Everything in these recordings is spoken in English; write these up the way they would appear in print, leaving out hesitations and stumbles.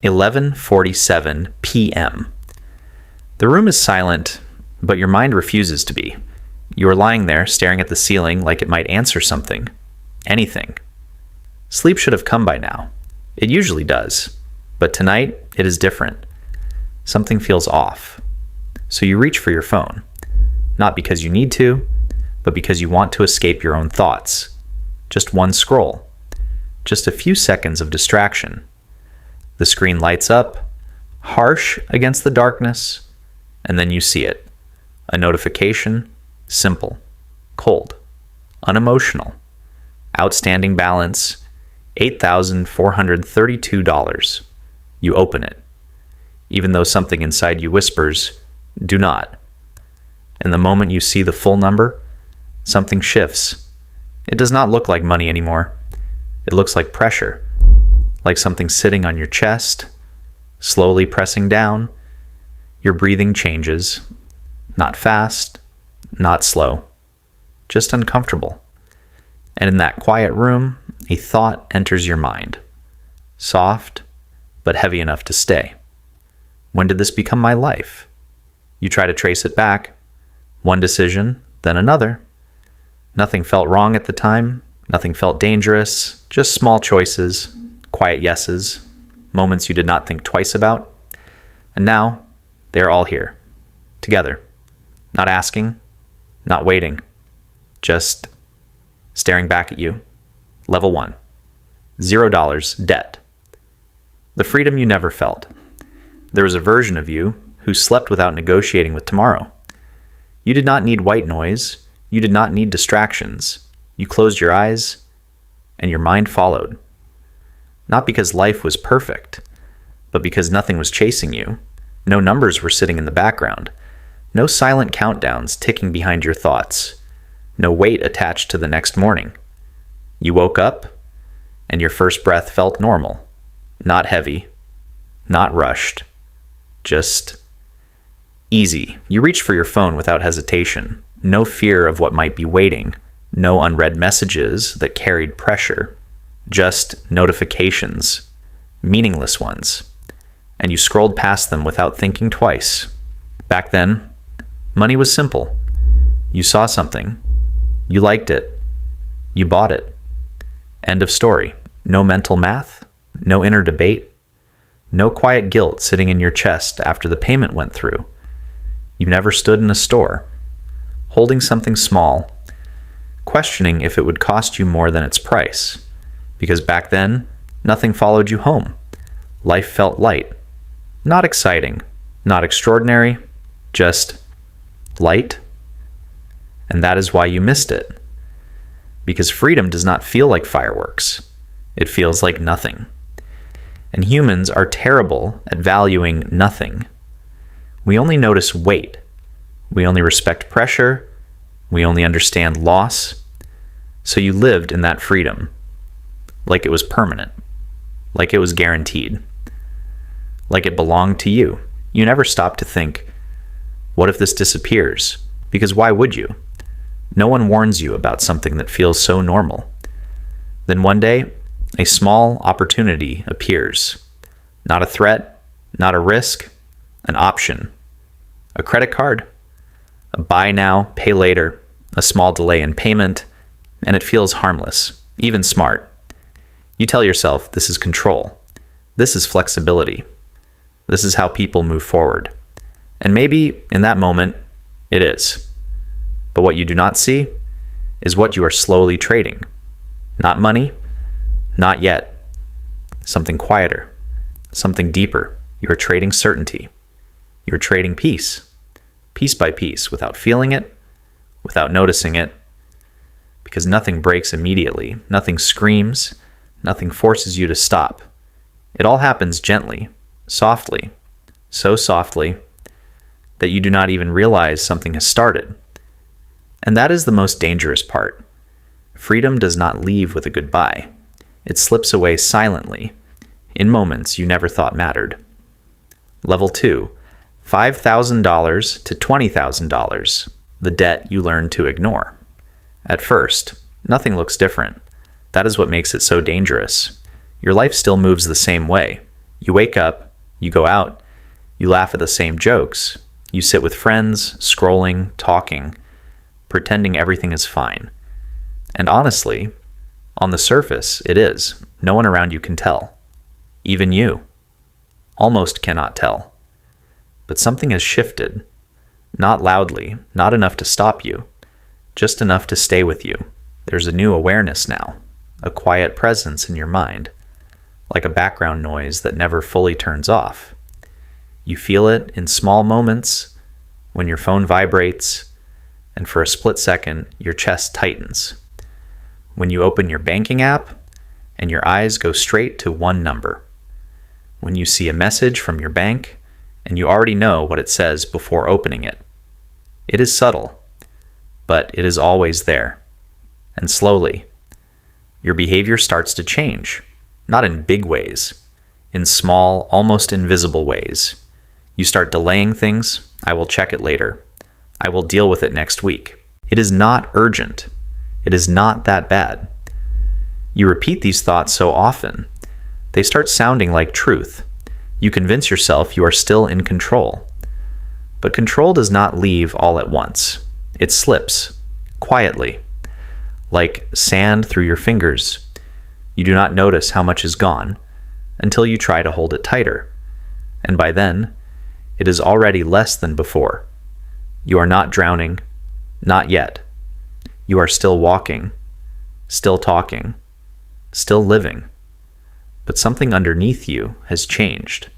11:47 p.m. The room is silent, but your mind refuses to be. You are lying there, staring at the ceiling like it might answer something. Anything. Sleep should have come by now. It usually does. But tonight, it is different. Something feels off. So you reach for your phone. Not because you need to, but because you want to escape your own thoughts. Just one scroll. Just a few seconds of distraction. The screen lights up, harsh against the darkness, and then you see it. A notification, simple, cold, unemotional, outstanding balance, $8,432. You open it, even though something inside you whispers, do not. And the moment you see the full number, something shifts. It does not look like money anymore. It looks like pressure. Like something sitting on your chest, slowly pressing down. Your breathing changes, not fast, not slow, just uncomfortable. And in that quiet room, a thought enters your mind, soft, but heavy enough to stay. When did this become my life? You try to trace it back, one decision, then another. Nothing felt wrong at the time, nothing felt dangerous, just small choices, quiet yeses, moments you did not think twice about. And now, they are all here, together. Not asking, not waiting, just staring back at you. Level 1. $0 debt. The freedom you never felt. There was a version of you who slept without negotiating with tomorrow. You did not need white noise. You did not need distractions. You closed your eyes, and your mind followed. Not because life was perfect, but because nothing was chasing you. No numbers were sitting in the background. No silent countdowns ticking behind your thoughts. No weight attached to the next morning. You woke up, and your first breath felt normal. Not heavy. Not rushed. Just easy. You reached for your phone without hesitation. No fear of what might be waiting. No unread messages that carried pressure. Just notifications, meaningless ones, and you scrolled past them without thinking twice. Back then, money was simple. You saw something, you liked it, you bought it. End of story. No mental math, no inner debate, no quiet guilt sitting in your chest after the payment went through. You never stood in a store, holding something small, questioning if it would cost you more than its price. Because back then, nothing followed you home. Life felt light. Not exciting, not extraordinary, just light. And that is why you missed it. Because freedom does not feel like fireworks. It feels like nothing. And humans are terrible at valuing nothing. We only notice weight. We only respect pressure. We only understand loss. So you lived in that freedom. Like it was permanent, like it was guaranteed, like it belonged to you. You never stopped to think, what if this disappears? Because why would you? No one warns you about something that feels so normal. Then one day, a small opportunity appears. Not a threat, not a risk, an option. A credit card, a buy now, pay later, a small delay in payment, and it feels harmless, even smart. You tell yourself this is control. This is flexibility. This is how people move forward. And maybe in that moment, it is. But what you do not see is what you are slowly trading. Not money, not yet. Something quieter, something deeper. You are trading certainty. You are trading peace, piece by piece, without feeling it, without noticing it. Because nothing breaks immediately, nothing screams, nothing forces you to stop. It all happens gently, softly, so softly that you do not even realize something has started. And that is the most dangerous part. Freedom does not leave with a goodbye. It slips away silently, in moments you never thought mattered. Level 2, $5,000 to $20,000, the debt you learned to ignore. At first, nothing looks different. That is what makes it so dangerous. Your life still moves the same way. You wake up, you go out, you laugh at the same jokes, you sit with friends, scrolling, talking, pretending everything is fine. And honestly, on the surface, it is. No one around you can tell. Even you. Almost cannot tell. But something has shifted. Not loudly, not enough to stop you, just enough to stay with you. There's a new awareness now, a quiet presence in your mind, like a background noise that never fully turns off. You feel it in small moments, when your phone vibrates, and for a split second, your chest tightens. When you open your banking app, and your eyes go straight to one number. When you see a message from your bank, and you already know what it says before opening it. It is subtle, but it is always there. And slowly, your behavior starts to change, not in big ways, in small, almost invisible ways. You start delaying things. I will check it later. I will deal with it next week. It is not urgent. It is not that bad. You repeat these thoughts so often, they start sounding like truth. You convince yourself you are still in control. But control does not leave all at once. It slips, quietly, like sand through your fingers. You do not notice how much is gone until you try to hold it tighter. And by then, it is already less than before. You are not drowning, not yet. You are still walking, still talking, still living. But something underneath you has changed.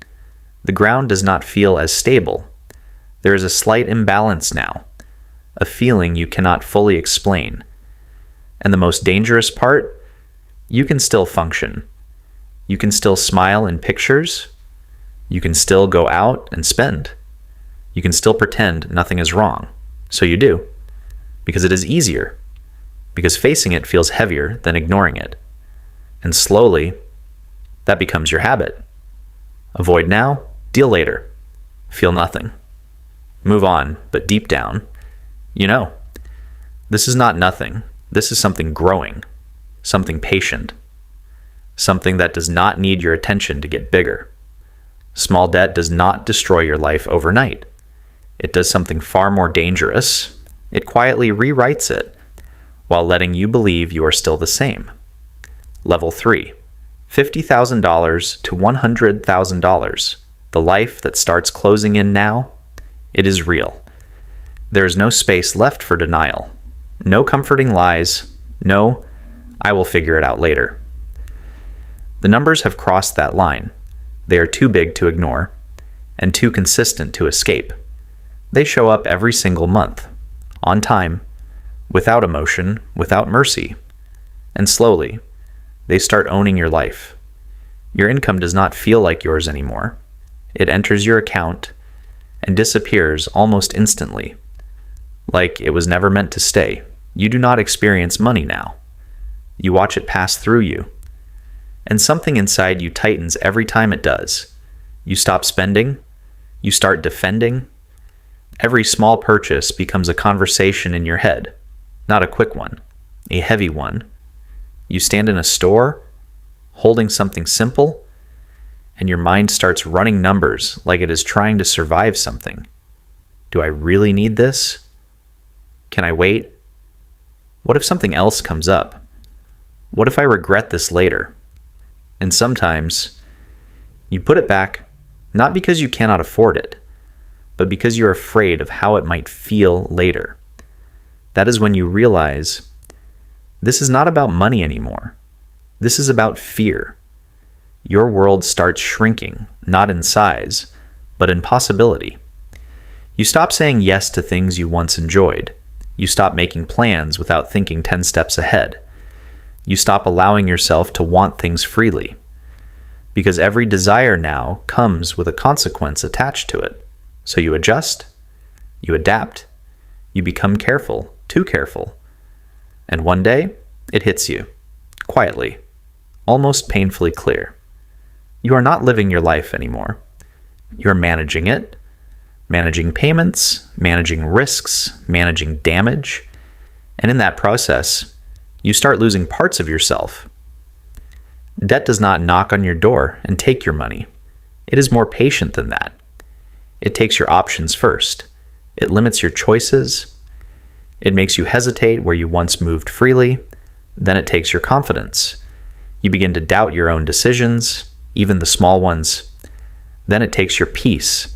The ground does not feel as stable. There is a slight imbalance now, a feeling you cannot fully explain. And the most dangerous part, you can still function. You can still smile in pictures. You can still go out and spend. You can still pretend nothing is wrong. So you do, because it is easier, because facing it feels heavier than ignoring it. And slowly, that becomes your habit. Avoid now, deal later. Feel nothing. Move on, but deep down, you know, this is not nothing. This is something growing, something patient, something that does not need your attention to get bigger. Small debt does not destroy your life overnight. It does something far more dangerous. It quietly rewrites it while letting you believe you are still the same. Level 3, $50,000 to $100,000. The life that starts closing in now, it is real. There is no space left for denial. No comforting lies. No, I will figure it out later. The numbers have crossed that line. They are too big to ignore and too consistent to escape. They show up every single month, on time, without emotion, without mercy. And slowly, they start owning your life. Your income does not feel like yours anymore. It enters your account and disappears almost instantly, like it was never meant to stay. You do not experience money now. You watch it pass through you. And something inside you tightens every time it does. You stop spending. You start defending. Every small purchase becomes a conversation in your head, not a quick one, a heavy one. You stand in a store, holding something simple, and your mind starts running numbers like it is trying to survive something. Do I really need this? Can I wait? What if something else comes up? What if I regret this later? And sometimes you put it back, not because you cannot afford it, but because you're afraid of how it might feel later. That is when you realize this is not about money anymore. This is about fear. Your world starts shrinking, not in size, but in possibility. You stop saying yes to things you once enjoyed. You stop making plans without thinking 10 steps ahead. You stop allowing yourself to want things freely. Because every desire now comes with a consequence attached to it. So you adjust, you adapt, you become careful, too careful. And one day, it hits you, quietly, almost painfully clear. You are not living your life anymore. You're managing it, managing payments, managing risks, managing damage. And in that process, you start losing parts of yourself. Debt does not knock on your door and take your money. It is more patient than that. It takes your options first. It limits your choices. It makes you hesitate where you once moved freely. Then it takes your confidence. You begin to doubt your own decisions, even the small ones. Then it takes your peace.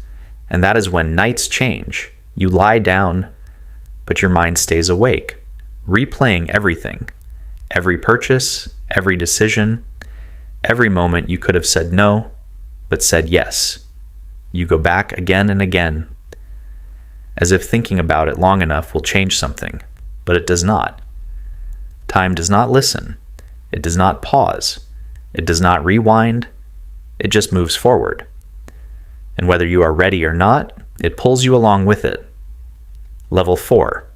And that is when nights change. You lie down, but your mind stays awake, replaying everything. Every purchase, every decision, every moment you could have said no, but said yes. You go back again and again, as if thinking about it long enough will change something, but it does not. Time does not listen. It does not pause. It does not rewind. It just moves forward. And whether you are ready or not, it pulls you along with it. Level 4,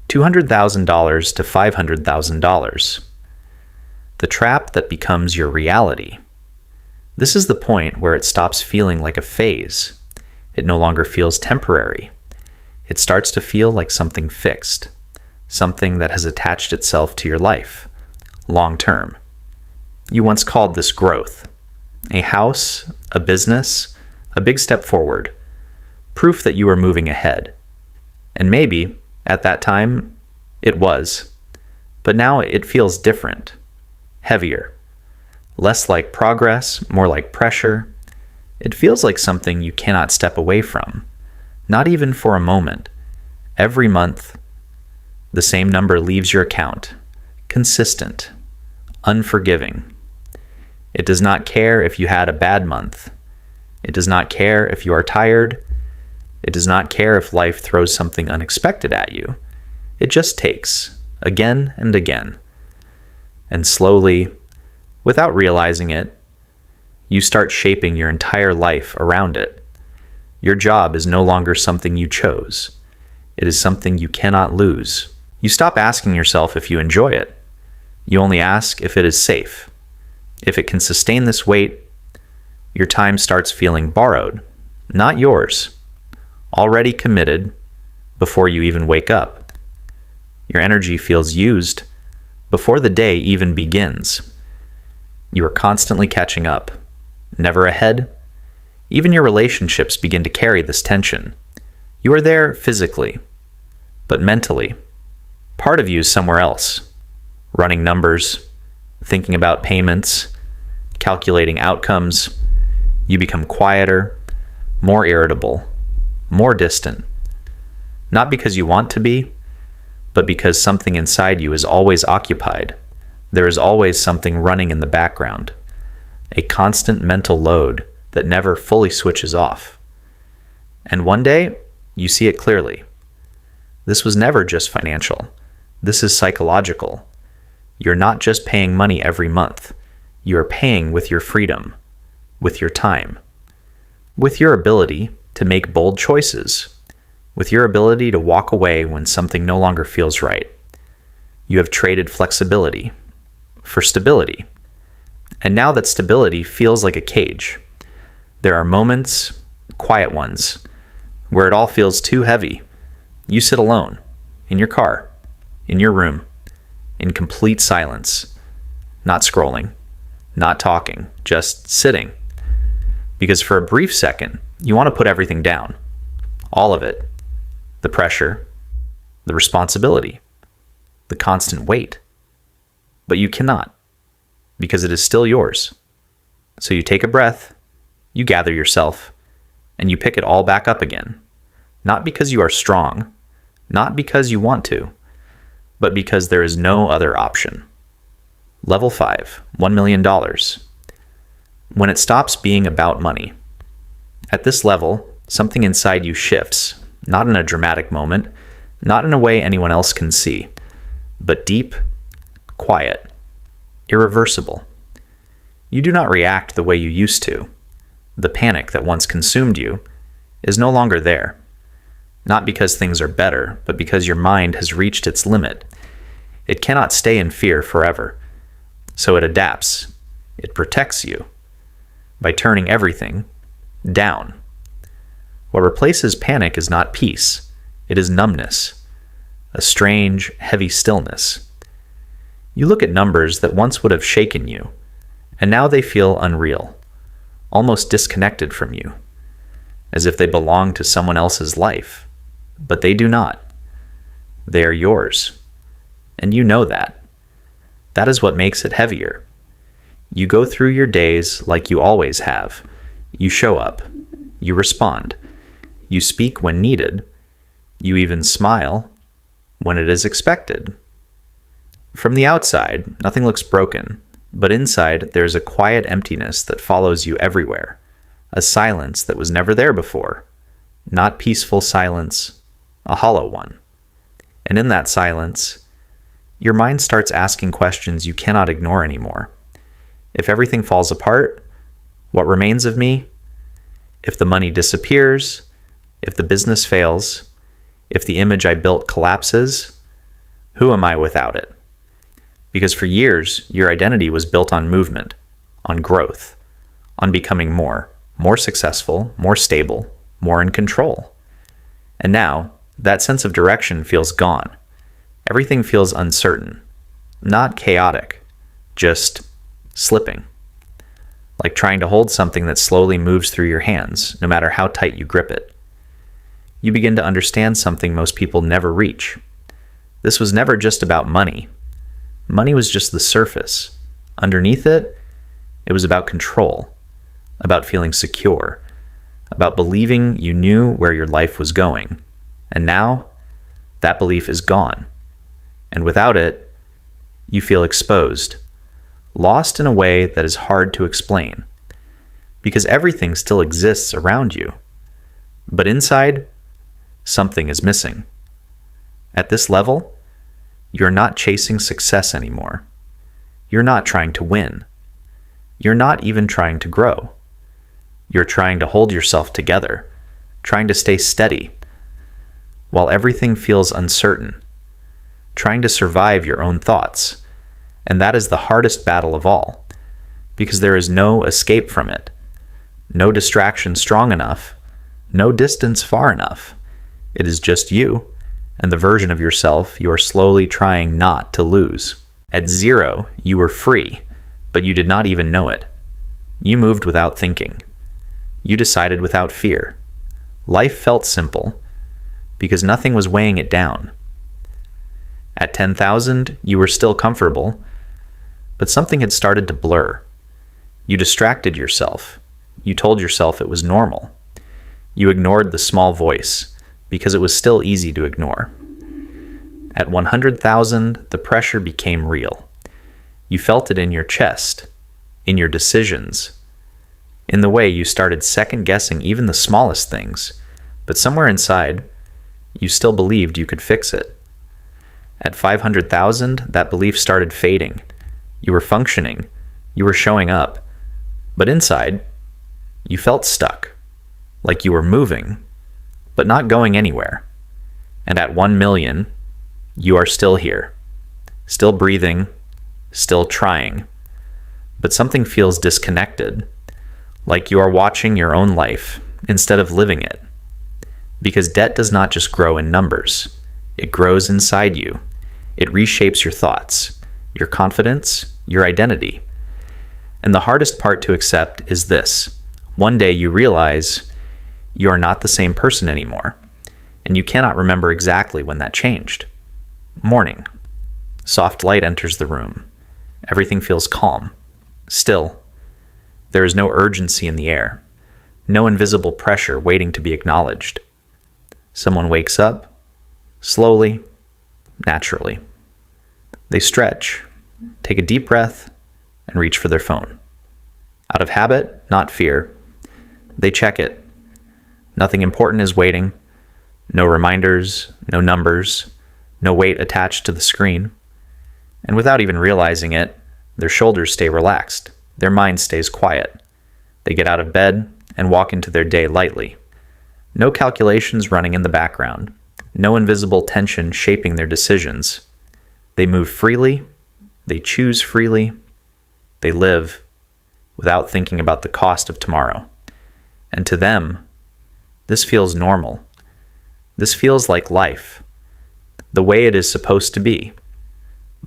$200,000 to $500,000. The trap that becomes your reality. This is the point where it stops feeling like a phase. It no longer feels temporary. It starts to feel like something fixed, something that has attached itself to your life, long term. You once called this growth. A house, a business, a big step forward, proof that you were moving ahead. And maybe, at that time, it was. But now it feels different, heavier, less like progress, more like pressure. It feels like something you cannot step away from, not even for a moment. Every month, the same number leaves your account, consistent, unforgiving. It does not care if you had a bad month. It does not care if you are tired. It does not care if life throws something unexpected at you. It just takes, again and again. And slowly, without realizing it, you start shaping your entire life around it. Your job is no longer something you chose. It is something you cannot lose. You stop asking yourself if you enjoy it. You only ask if it is safe. If it can sustain this weight, your time starts feeling borrowed, not yours, already committed before you even wake up. Your energy feels used before the day even begins. You are constantly catching up, never ahead. Even your relationships begin to carry this tension. You are there physically, but mentally, part of you is somewhere else, running numbers, thinking about payments, calculating outcomes. You become quieter, more irritable, more distant. Not because you want to be, but because something inside you is always occupied. There is always something running in the background, a constant mental load that never fully switches off. And one day, you see it clearly. This was never just financial. This is psychological. You're not just paying money every month. You are paying with your freedom, with your time, with your ability to make bold choices, with your ability to walk away when something no longer feels right. You have traded flexibility for stability. And now that stability feels like a cage. There are moments, quiet ones, where it all feels too heavy. You sit alone, in your car, in your room, in complete silence, not scrolling, not talking, just sitting. Because for a brief second, you want to put everything down. All of it. The pressure, the responsibility, the constant weight. But you cannot, because it is still yours. So you take a breath, you gather yourself, and you pick it all back up again. Not because you are strong, not because you want to, but because there is no other option. Level 5, $1 million. When it stops being about money. At this level, something inside you shifts, not in a dramatic moment, not in a way anyone else can see, but deep, quiet, irreversible. You do not react the way you used to. The panic that once consumed you is no longer there. Not because things are better, but because your mind has reached its limit. It cannot stay in fear forever. So it adapts. It protects you by turning everything down. What replaces panic is not peace. It is numbness, a strange, heavy stillness. You look at numbers that once would have shaken you, and now they feel unreal, almost disconnected from you, as if they belong to someone else's life. But they do not. They are yours. And you know that. That is what makes it heavier. You go through your days like you always have. You show up. You respond. You speak when needed. You even smile when it is expected. From the outside, nothing looks broken, but inside there is a quiet emptiness that follows you everywhere, a silence that was never there before, not peaceful silence, a hollow one. And in that silence, your mind starts asking questions you cannot ignore anymore. If everything falls apart, what remains of me? If the money disappears, if the business fails, if the image I built collapses, who am I without it? Because for years, your identity was built on movement, on growth, on becoming more successful, more stable, more in control. And now, that sense of direction feels gone. Everything feels uncertain, not chaotic, just slipping. Like trying to hold something that slowly moves through your hands, no matter how tight you grip it. You begin to understand something most people never reach. This was never just about money. Money was just the surface. Underneath it, it was about control, about feeling secure, about believing you knew where your life was going. And now, that belief is gone. And without it, you feel exposed, lost in a way that is hard to explain, because everything still exists around you. But inside, something is missing. At this level, you're not chasing success anymore. You're not trying to win. You're not even trying to grow. You're trying to hold yourself together, trying to stay steady, while everything feels uncertain, trying to survive your own thoughts. And that is the hardest battle of all, because there is no escape from it, no distraction strong enough, no distance far enough. It is just you and the version of yourself you are slowly trying not to lose. At 0, you were free, but you did not even know it. You moved without thinking. You decided without fear. Life felt simple, because nothing was weighing it down. At 10,000, you were still comfortable, but something had started to blur. You distracted yourself. You told yourself it was normal. You ignored the small voice, because it was still easy to ignore. At 100,000, the pressure became real. You felt it in your chest, in your decisions, in the way you started second-guessing even the smallest things, but somewhere inside, you still believed you could fix it. At 500,000, that belief started fading. You were functioning, you were showing up, but inside, you felt stuck, like you were moving, but not going anywhere. And at 1 million, you are still here, still breathing, still trying, but something feels disconnected, like you are watching your own life instead of living it. Because debt does not just grow in numbers, it grows inside you. It reshapes your thoughts, your confidence, your identity. And the hardest part to accept is this. One day you realize you are not the same person anymore, and you cannot remember exactly when that changed. Morning. Soft light enters the room. Everything feels calm. Still. There is no urgency in the air. No invisible pressure waiting to be acknowledged. Someone wakes up, slowly, naturally. They stretch, take a deep breath, and reach for their phone. Out of habit, not fear, they check it. Nothing important is waiting. No reminders, no numbers, no weight attached to the screen. And without even realizing it, their shoulders stay relaxed. Their mind stays quiet. They get out of bed and walk into their day lightly. No calculations running in the background. No invisible tension shaping their decisions. They move freely. They choose freely. They live without thinking about the cost of tomorrow. And to them, this feels normal. This feels like life, the way it is supposed to be.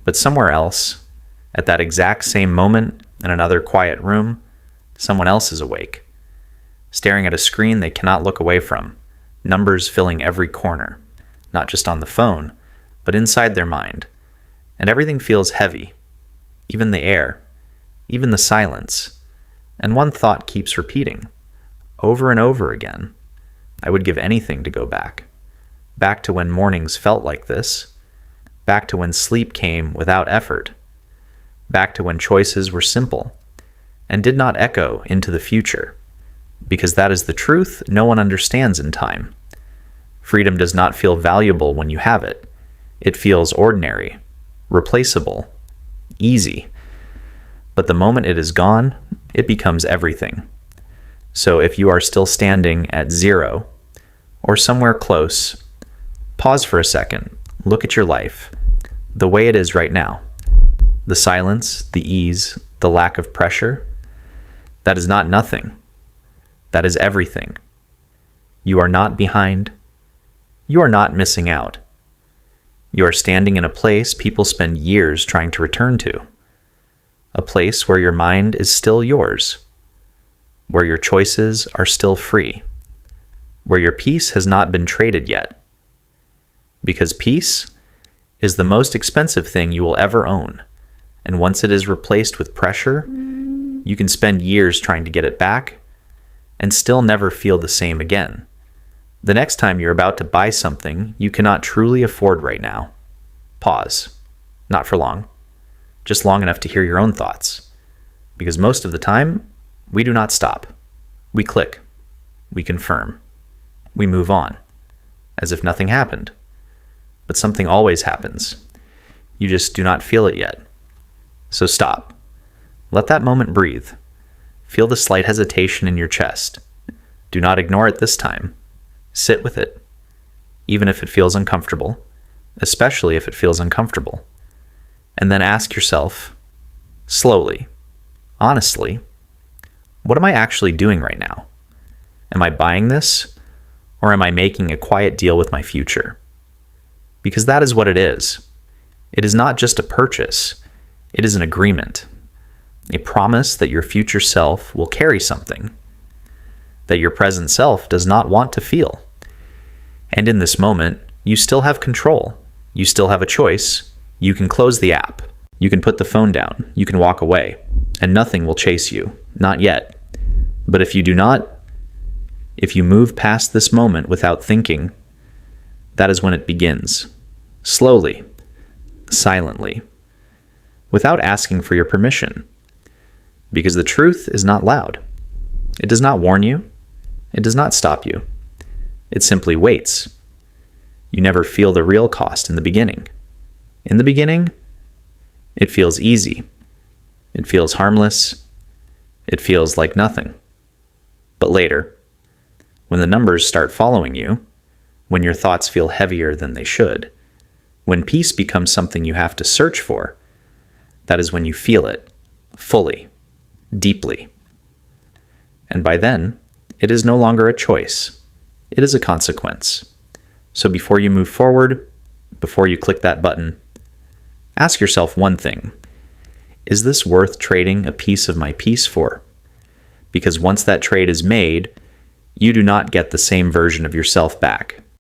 But somewhere else, at that exact same moment in another quiet room, someone else is awake. staring at a screen they cannot look away from, numbers filling every corner, not just on the phone, but inside their mind. And everything feels heavy, even the air, even the silence. And one thought keeps repeating, over and over again. I would give anything to go back. Back to when mornings felt like this. Back to when sleep came without effort. Back to when choices were simple and did not echo into the future. Because that is the truth no one understands in time. Freedom does not feel valuable when you have it. It feels ordinary, replaceable, easy. But the moment it is gone, it becomes everything. So if you are still standing at 0 or somewhere close, pause for a second, look at your life, the way it is right now. The silence, the ease, the lack of pressure, that is not nothing. That is everything. You are not behind. You are not missing out. You are standing in a place people spend years trying to return to. A place where your mind is still yours. Where your choices are still free. Where your peace has not been traded yet. Because peace is the most expensive thing you will ever own. And once it is replaced with pressure, you can spend years trying to get it back and still never feel the same again. The next time you're about to buy something you cannot truly afford right now, pause. Not for long. Just long enough to hear your own thoughts. Because most of the time, we do not stop. We click. We confirm. We move on. As if nothing happened. But something always happens. You just do not feel it yet. So stop. Let that moment breathe. Feel the slight hesitation in your chest. Do not ignore it this time. Sit with it, even if it feels uncomfortable, especially if it feels uncomfortable. And then ask yourself, slowly, honestly, what am I actually doing right now? Am I buying this, or am I making a quiet deal with my future? Because that is what it is. It is not just a purchase. It is an agreement, a promise that your future self will carry something that your present self does not want to feel. And in this moment, you still have control. You still have a choice. You can close the app. You can put the phone down. You can walk away. And nothing will chase you. Not yet. But if you do not, if you move past this moment without thinking, that is when it begins. Slowly. Silently. Without asking for your permission. Because the truth is not loud. It does not warn you. It does not stop you. It simply waits. You never feel the real cost in the beginning. In the beginning, it feels easy. It feels harmless. It feels like nothing. But later, when the numbers start following you, when your thoughts feel heavier than they should, when peace becomes something you have to search for, that is when you feel it, fully, deeply. And by then, it is no longer a choice. It is a consequence. So before you move forward, before you click that button, ask yourself one thing. Is this worth trading a piece of my peace for? Because once that trade is made, you do not get the same version of yourself back.